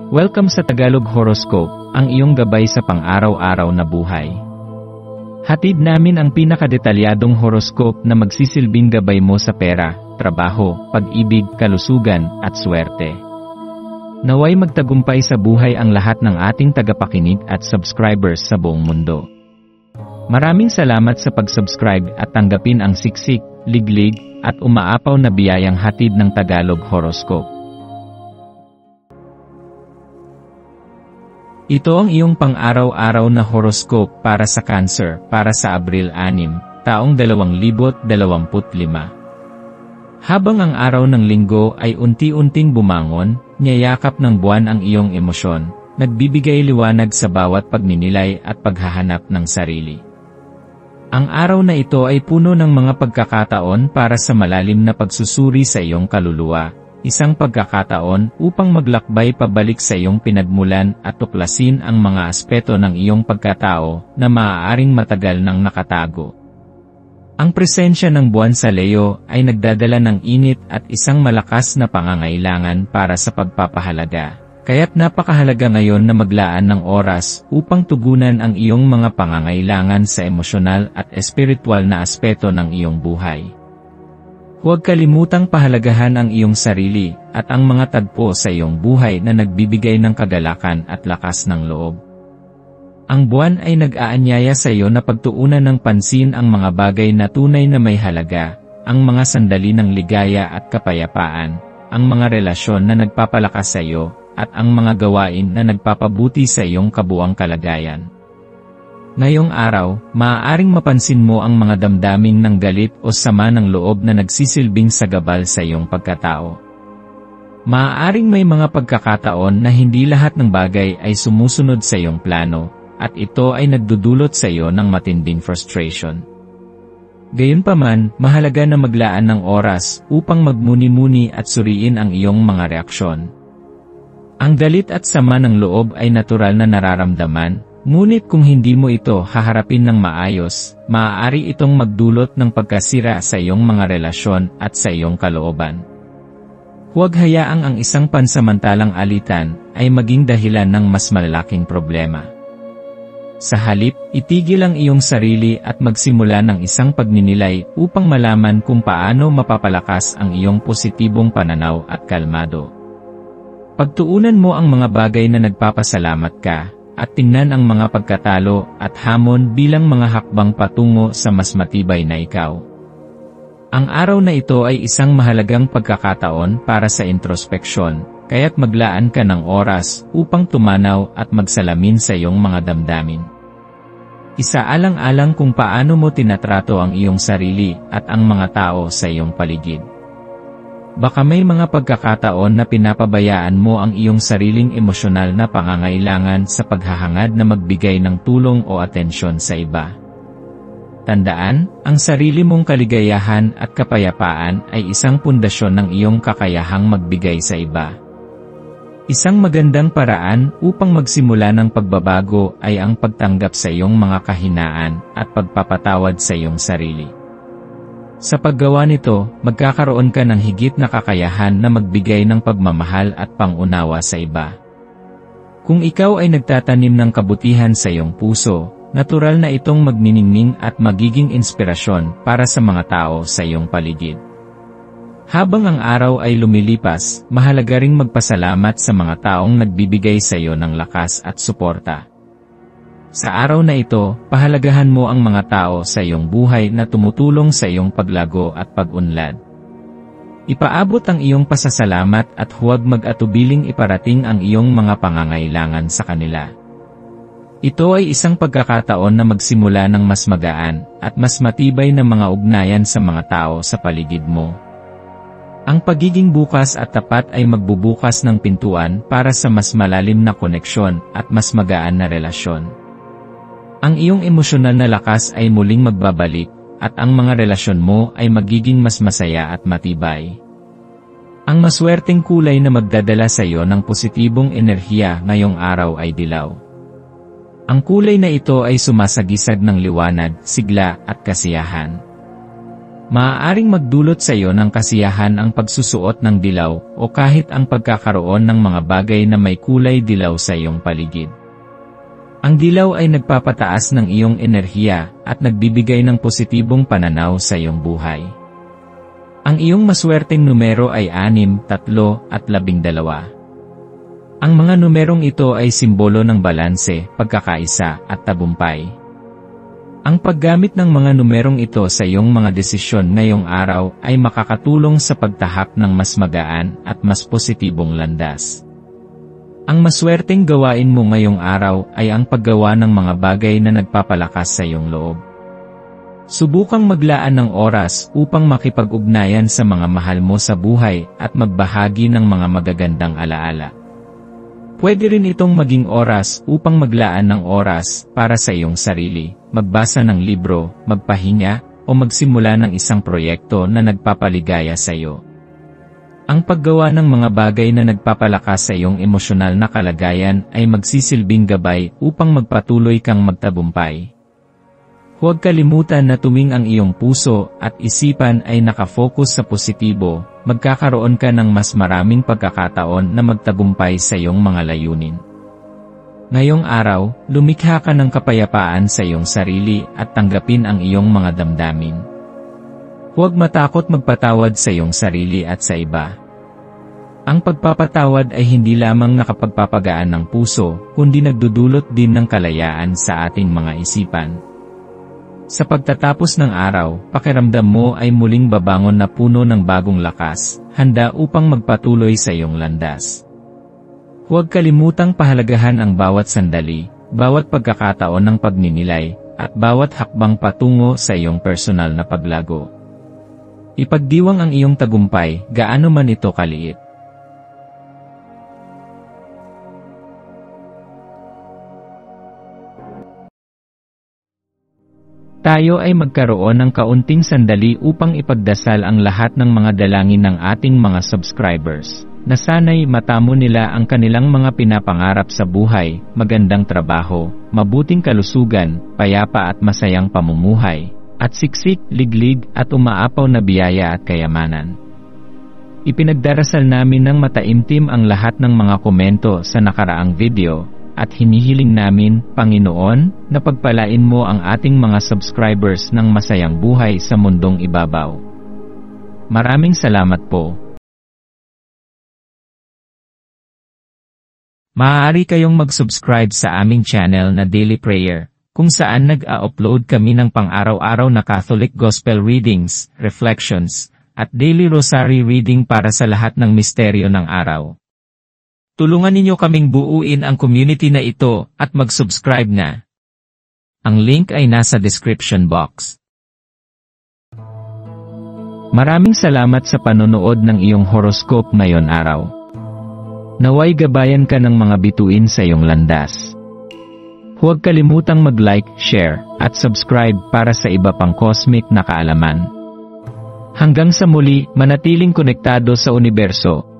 Welcome sa Tagalog Horoscope, ang iyong gabay sa pang-araw-araw na buhay. Hatid namin ang pinakadetalyadong horoscope na magsisilbing gabay mo sa pera, trabaho, pag-ibig, kalusugan, at swerte. Naway magtagumpay sa buhay ang lahat ng ating tagapakinig at subscribers sa buong mundo. Maraming salamat sa pag-subscribe at tanggapin ang siksik, liglig, at umaapaw na biyayang hatid ng Tagalog Horoscope. Ito ang iyong pang-araw-araw na horoscope para sa Cancer, para sa Abril 6, taong 2025. Habang ang araw ng linggo ay unti-unting bumangon, niyayakap ng buwan ang iyong emosyon, nagbibigay liwanag sa bawat pagninilay at paghahanap ng sarili. Ang araw na ito ay puno ng mga pagkakataon para sa malalim na pagsusuri sa iyong kaluluwa. Isang pagkakataon upang maglakbay pabalik sa iyong pinagmulan at tuklasin ang mga aspeto ng iyong pagkatao na maaaring matagal nang nakatago. Ang presensya ng buwan sa Leo ay nagdadala ng init at isang malakas na pangangailangan para sa pagpapahalaga. Kaya't napakahalaga ngayon na maglaan ng oras upang tugunan ang iyong mga pangangailangan sa emosyonal at espiritual na aspeto ng iyong buhay. Huwag kalimutang pahalagahan ang iyong sarili at ang mga tagpo sa iyong buhay na nagbibigay ng kagalakan at lakas ng loob. Ang buwan ay nag-aanyaya sa iyo na pagtuunan ng pansin ang mga bagay na tunay na may halaga, ang mga sandali ng ligaya at kapayapaan, ang mga relasyon na nagpapalakas sa iyo, at ang mga gawain na nagpapabuti sa iyong kabuuang kalagayan. Ngayong araw, maaaring mapansin mo ang mga damdamin ng galit o sama ng loob na nagsisilbing sagabal sa iyong pagkatao. Maaaring may mga pagkakataon na hindi lahat ng bagay ay sumusunod sa iyong plano, at ito ay nagdudulot sa iyo ng matinding frustration. Gayunpaman, mahalaga na maglaan ng oras upang magmuni-muni at suriin ang iyong mga reaksyon. Ang galit at sama ng loob ay natural na nararamdaman, ngunit kung hindi mo ito haharapin ng maayos, maaari itong magdulot ng pagkasira sa iyong mga relasyon at sa iyong kalooban. Huwag hayaang ang isang pansamantalang alitan ay maging dahilan ng mas malalaking problema. Sa halip, itigil ang iyong sarili at magsimula ng isang pagninilay upang malaman kung paano mapapalakas ang iyong positibong pananaw at kalmado. Pagtuunan mo ang mga bagay na nagpapasalamat ka, at tingnan ang mga pagkatalo at hamon bilang mga hakbang patungo sa mas matibay na ikaw. Ang araw na ito ay isang mahalagang pagkakataon para sa introspeksyon, kaya't maglaan ka ng oras upang tumanaw at magsalamin sa iyong mga damdamin. Isaalang-alang kung paano mo tinatrato ang iyong sarili at ang mga tao sa iyong paligid. Baka may mga pagkakataon na pinapabayaan mo ang iyong sariling emosyonal na pangangailangan sa paghahangad na magbigay ng tulong o atensyon sa iba. Tandaan, ang sarili mong kaligayahan at kapayapaan ay isang pundasyon ng iyong kakayahang magbigay sa iba. Isang magandang paraan upang magsimula ng pagbabago ay ang pagtanggap sa iyong mga kahinaan at pagpapatawad sa iyong sarili. Sa paggawa nito, magkakaroon ka ng higit na kakayahan na magbigay ng pagmamahal at pangunawa sa iba. Kung ikaw ay nagtatanim ng kabutihan sa iyong puso, natural na itong magniningning at magiging inspirasyon para sa mga tao sa iyong paligid. Habang ang araw ay lumilipas, mahalaga ring magpasalamat sa mga taong nagbibigay sa iyo ng lakas at suporta. Sa araw na ito, pahalagahan mo ang mga tao sa iyong buhay na tumutulong sa iyong paglago at pag-unlad. Ipaabot ang iyong pasasalamat at huwag mag-atubiling iparating ang iyong mga pangangailangan sa kanila. Ito ay isang pagkakataon na magsimula ng mas magaan at mas matibay na mga ugnayan sa mga tao sa paligid mo. Ang pagiging bukas at tapat ay magbubukas ng pintuan para sa mas malalim na koneksyon at mas magaan na relasyon. Ang iyong emosyonal na lakas ay muling magbabalik, at ang mga relasyon mo ay magiging mas masaya at matibay. Ang maswerteng kulay na magdadala sa iyo ng positibong enerhiya ngayong araw ay dilaw. Ang kulay na ito ay sumasagisag ng liwanag, sigla at kasiyahan. Maaaring magdulot sa iyo ng kasiyahan ang pagsusuot ng dilaw o kahit ang pagkakaroon ng mga bagay na may kulay dilaw sa iyong paligid. Ang dilaw ay nagpapataas ng iyong enerhiya at nagbibigay ng positibong pananaw sa iyong buhay. Ang iyong maswerteng numero ay 6, 3 at 12. Ang mga numerong ito ay simbolo ng balanse, pagkakaisa at tagumpay. Ang paggamit ng mga numerong ito sa iyong mga desisyon ngayong araw ay makakatulong sa pagtahak ng mas magaan at mas positibong landas. Ang maswerteng gawain mo ngayong araw ay ang paggawa ng mga bagay na nagpapalakas sa iyong loob. Subukang maglaan ng oras upang makipag-ugnayan sa mga mahal mo sa buhay at magbahagi ng mga magagandang alaala. Pwede rin itong maging oras upang maglaan ng oras para sa iyong sarili, magbasa ng libro, magpahinga, o magsimula ng isang proyekto na nagpapaligaya sa iyo. Ang paggawa ng mga bagay na nagpapalakas sa iyong emosyonal na kalagayan ay magsisilbing gabay upang magpatuloy kang magtagumpay. Huwag kalimutan na tuwing ang iyong puso at isipan ay nakafocus sa positibo, magkakaroon ka ng mas maraming pagkakataon na magtagumpay sa iyong mga layunin. Ngayong araw, lumikha ka ng kapayapaan sa iyong sarili at tanggapin ang iyong mga damdamin. Huwag matakot magpatawad sa iyong sarili at sa iba. Ang pagpapatawad ay hindi lamang nakapagpapagaan ng puso, kundi nagdudulot din ng kalayaan sa ating mga isipan. Sa pagtatapos ng araw, pakiramdam mo ay muling babangon na puno ng bagong lakas, handa upang magpatuloy sa iyong landas. Huwag kalimutang pahalagahan ang bawat sandali, bawat pagkakataon ng pagninilay, at bawat hakbang patungo sa iyong personal na paglago. Ipagdiwang ang iyong tagumpay, gaano man ito kaliit. Tayo ay magkaroon ng kaunting sandali upang ipagdasal ang lahat ng mga dalangin ng ating mga subscribers, na sana'y matamo nila ang kanilang mga pinapangarap sa buhay, magandang trabaho, mabuting kalusugan, payapa at masayang pamumuhay, at siksik, liglig at umaapaw na biyaya at kayamanan. Ipinagdarasal namin ng mataimtim ang lahat ng mga komento sa nakaraang video, at hinihiling namin, Panginoon, na pagpalain mo ang ating mga subscribers ng masayang buhay sa mundong ibabaw. Maraming salamat po. Maaari kayong mag-subscribe sa aming channel na Daily Prayer, kung saan nag-a-upload kami ng pang-araw-araw na Catholic Gospel readings, reflections, at daily rosary reading para sa lahat ng misteryo ng araw. Tulungan ninyo kaming buuin ang community na ito at mag-subscribe na. Ang link ay nasa description box. Maraming salamat sa panonood ng iyong horoscope ngayon araw. Naway gabayan ka ng mga bituin sa iyong landas. Huwag kalimutang mag-like, share, at subscribe para sa iba pang cosmic na kaalaman. Hanggang sa muli, manatiling konektado sa universo.